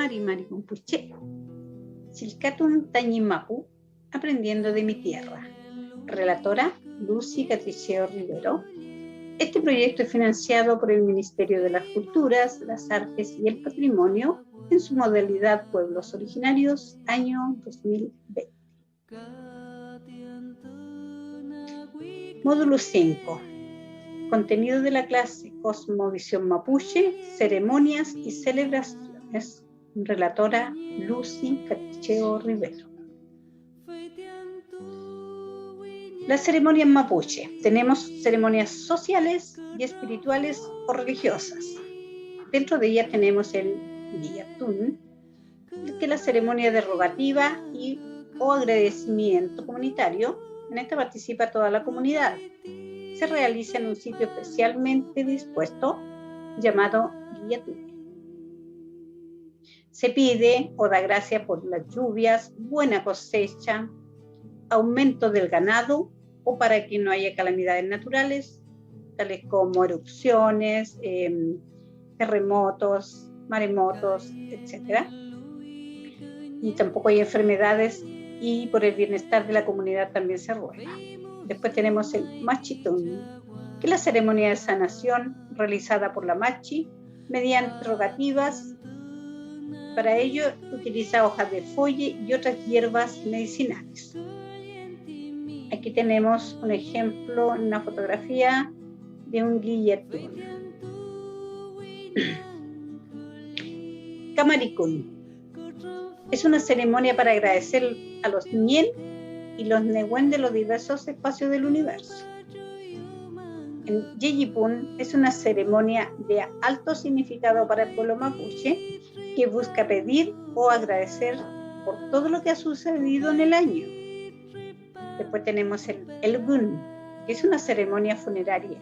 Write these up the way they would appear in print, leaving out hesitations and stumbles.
Mari Mari Kumpuche, Chilcatun Tañimapu, Aprendiendo de mi Tierra. Relatora Lucy Catriceo Rivero. Este proyecto es financiado por el Ministerio de las Culturas, las Artes y el Patrimonio en su modalidad Pueblos Originarios, año 2020. Módulo 5. Contenido de la clase Cosmovisión Mapuche, Ceremonias y Celebraciones. Relatora Lucy Catriceo Rivero. Las ceremonias mapuche. Tenemos ceremonias sociales y espirituales o religiosas. Dentro de ellas tenemos el Guillatún, que es la ceremonia derogativa y o agradecimiento comunitario. En esta participa toda la comunidad. Se realiza en un sitio especialmente dispuesto llamado Guillatún. Se pide o da gracia por las lluvias, buena cosecha, aumento del ganado o para que no haya calamidades naturales, tales como erupciones, terremotos, maremotos, etc. Y tampoco hay enfermedades y por el bienestar de la comunidad también se ruega. Después tenemos el Machitún, que es la ceremonia de sanación realizada por la Machi mediante rogativas. Para ello utiliza hojas de folle y otras hierbas medicinales. Aquí tenemos un ejemplo, una fotografía de un Guillatún. Camaricún. Es una ceremonia para agradecer a los Ñen y los Nehuen de los diversos espacios del universo. El Yeyipún es una ceremonia de alto significado para el pueblo mapuche que busca pedir o agradecer por todo lo que ha sucedido en el año. Después tenemos el Gun, que es una ceremonia funeraria.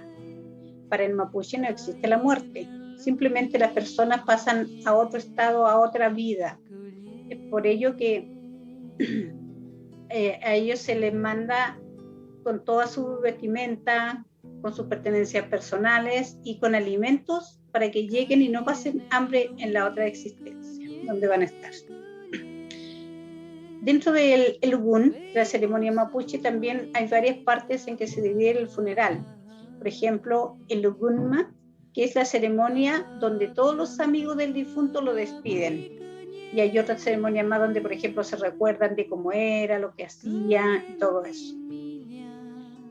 Para el mapuche no existe la muerte, simplemente las personas pasan a otro estado, a otra vida. Es por ello que a ellos se les manda con toda su vestimenta, con sus pertenencias personales y con alimentos para que lleguen y no pasen hambre en la otra existencia, donde van a estar. Dentro del Gun, la ceremonia mapuche, también hay varias partes en que se divide el funeral. Por ejemplo, el Gunma, que es la ceremonia donde todos los amigos del difunto lo despiden. Y hay otras ceremonias más donde, por ejemplo, se recuerdan de cómo era, lo que hacía y todo eso.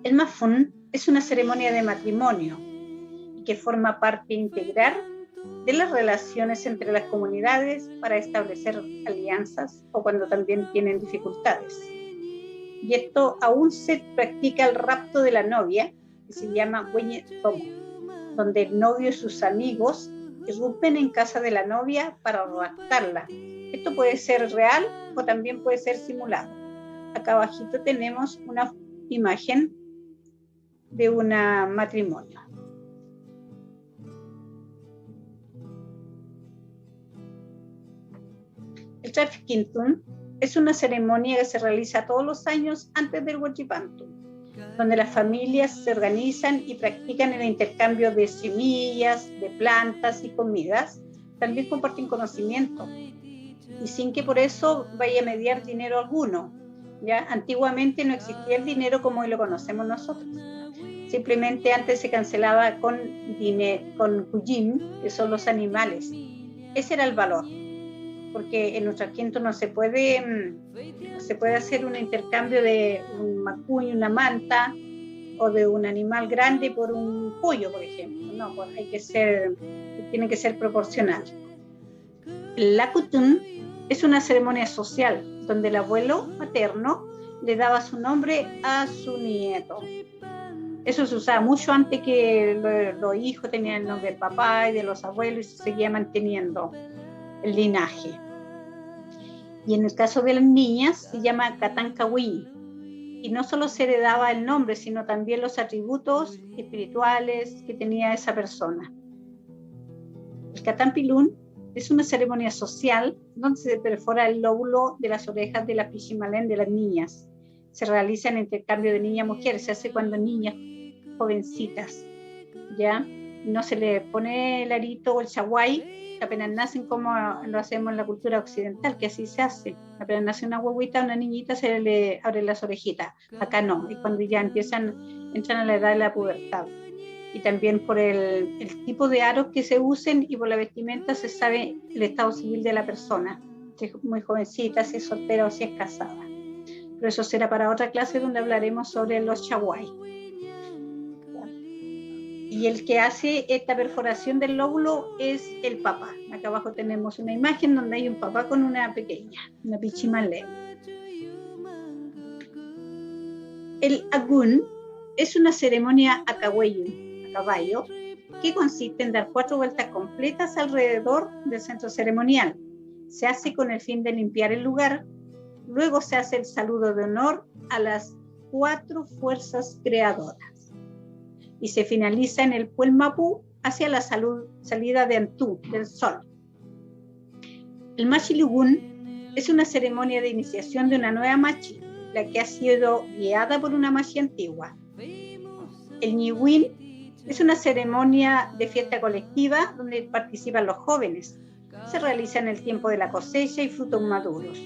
El Mafún es una ceremonia de matrimonio que forma parte integral de las relaciones entre las comunidades para establecer alianzas o cuando también tienen dificultades. Y esto aún se practica el rapto de la novia, que se llama Hueñe Tomo, donde el novio y sus amigos irrumpen en casa de la novia para raptarla. Esto puede ser real o también puede ser simulado. Acá abajito tenemos una imagen de un matrimonio. El Trafikintun es una ceremonia que se realiza todos los años antes del Huachipantún, donde las familias se organizan y practican el intercambio de semillas, de plantas y comidas. También comparten conocimiento y sin que por eso vaya a mediar dinero alguno. ¿Ya? Antiguamente no existía el dinero como hoy lo conocemos nosotros. Simplemente antes se cancelaba con cuyim, que son los animales. Ese era el valor, porque en nuestro quinto no se puede hacer un intercambio de un macuño, una manta, o de un animal grande por un pollo, por ejemplo. No, pues tiene que ser proporcional. El Lakutun es una ceremonia social donde el abuelo materno le daba su nombre a su nieto. Eso se usaba mucho antes que los hijos tenían el nombre del papá y de los abuelos y se seguía manteniendo el linaje. Y en el caso de las niñas se llama Katankawi. Y no solo se heredaba el nombre, sino también los atributos espirituales que tenía esa persona. El Katampilún es una ceremonia social donde se perfora el lóbulo de las orejas de la Pichimalén de las niñas. Se realiza el intercambio de niña a mujer, se hace cuando niñas jovencitas, ¿ya? no se le pone el arito o el chaguay, apenas nacen como lo hacemos en la cultura occidental, que así se hace. Apenas nace una huevita, una niñita, se le abren las orejitas. Acá no, es cuando ya entran a la edad de la pubertad. Y también por el tipo de aros que se usen y por la vestimenta se sabe el estado civil de la persona, si es muy jovencita, si es soltera o si es casada. Pero eso será para otra clase donde hablaremos sobre los chaguay. Y el que hace esta perforación del lóbulo es el papá. Acá abajo tenemos una imagen donde hay un papá con una pequeña, una pichimalé. El agún es una ceremonia a caballo, que consiste en dar 4 vueltas completas alrededor del centro ceremonial. Se hace con el fin de limpiar el lugar. Luego se hace el saludo de honor a las 4 fuerzas creadoras. Y se finaliza en el Puel Mapú hacia la salida de Antú, del sol. El Machilugún es una ceremonia de iniciación de una nueva machi, la que ha sido guiada por una machi antigua. El Ñiwin es una ceremonia de fiesta colectiva donde participan los jóvenes. Se realiza en el tiempo de la cosecha y frutos maduros.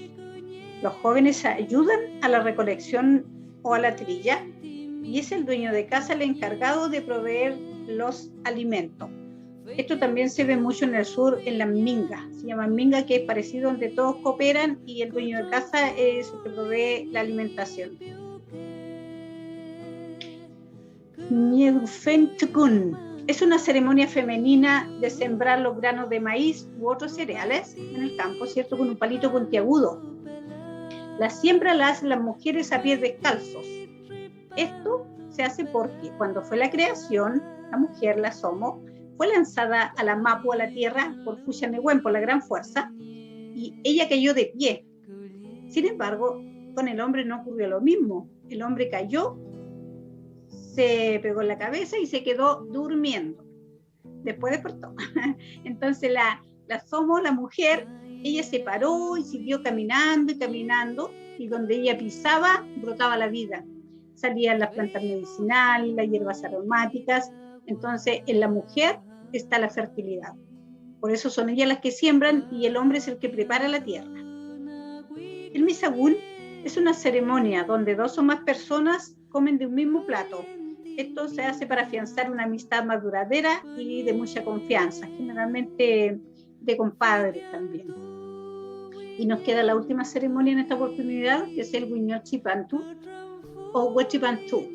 Los jóvenes ayudan a la recolección o a la trilla y es el dueño de casa el encargado de proveer los alimentos. Esto también se ve mucho en el sur, en la minga. Se llama minga, que es parecido, donde todos cooperan y el dueño de casa es el que provee la alimentación. Ñedufen Chukun es una ceremonia femenina de sembrar los granos de maíz u otros cereales en el campo, ¿cierto? Con un palito puntiagudo. La siembra la hacen las mujeres a pies descalzos. Esto se hace porque cuando fue la creación, la mujer, la Somo, fue lanzada a la Mapu, a la tierra, por Fuxianehuen, por la gran fuerza, y ella cayó de pie. Sin embargo, con el hombre no ocurrió lo mismo. El hombre cayó, se pegó en la cabeza y se quedó durmiendo. Después despertó. Entonces la Somo, la mujer, ella se paró y siguió caminando, y donde ella pisaba, brotaba la vida. Salían las plantas medicinales, las hierbas aromáticas. Entonces, en la mujer está la fertilidad. Por eso son ellas las que siembran y el hombre es el que prepara la tierra. El Misagún es una ceremonia donde 2 o más personas comen de un mismo plato. Esto se hace para afianzar una amistad más duradera y de mucha confianza, generalmente de compadres también. Y nos queda la última ceremonia en esta oportunidad, que es el Huiñol-Chipantú o Huechipantú,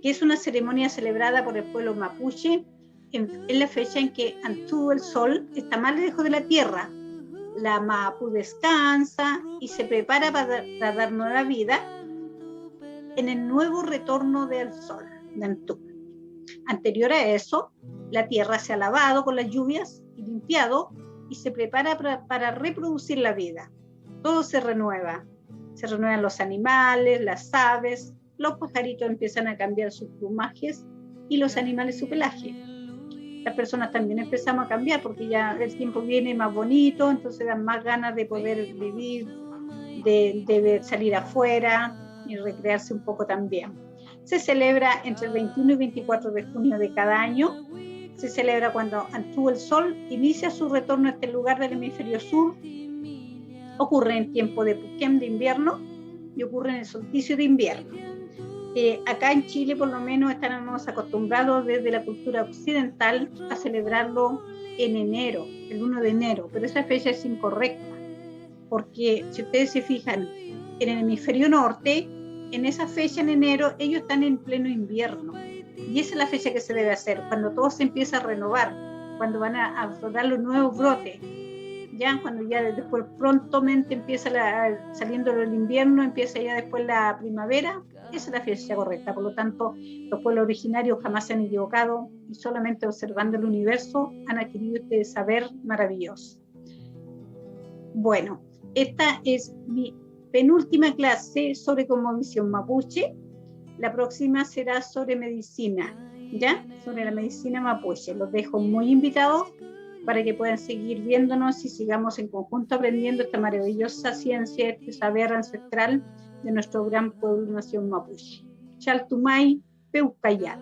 que es una ceremonia celebrada por el pueblo mapuche en la fecha en que Antú, el sol, está más lejos de la tierra. La Mapu descansa y se prepara para dar nueva vida en el nuevo retorno del sol de Antú. Anterior a eso, la tierra se ha lavado con las lluvias y limpiado y se prepara para reproducir la vida. Todo se renueva. Se renuevan los animales, las aves, los pajaritos empiezan a cambiar sus plumajes y los animales su pelaje. Las personas también empezamos a cambiar porque ya el tiempo viene más bonito, entonces dan más ganas de poder vivir, de salir afuera y recrearse un poco también. Se celebra entre el 21 y 24 de junio de cada año. Se celebra cuando Antú, el sol, inicia su retorno a este lugar del hemisferio sur. Ocurre en tiempo de Puquem, de invierno, y ocurre en el solsticio de invierno. Acá en Chile, por lo menos, estamos acostumbrados desde la cultura occidental a celebrarlo en enero, el 1 de enero, pero esa fecha es incorrecta, porque si ustedes se fijan, en el hemisferio norte, en esa fecha en enero, ellos están en pleno invierno, y esa es la fecha que se debe hacer, cuando todo se empieza a renovar, cuando van a aflorar los nuevos brotes. Ya cuando ya después prontamente empieza saliendo el invierno, empieza ya después la primavera, esa es la fecha correcta. Por lo tanto, los pueblos originarios jamás se han equivocado y solamente observando el universo han adquirido este saber maravilloso. Bueno, esta es mi penúltima clase sobre cosmovisión mapuche. La próxima será sobre medicina, ¿ya? Sobre la medicina mapuche. Los dejo muy invitados para que puedan seguir viéndonos y sigamos en conjunto aprendiendo esta maravillosa ciencia, este saber ancestral de nuestro gran pueblo nación mapuche. Chaltumay, Peucayat.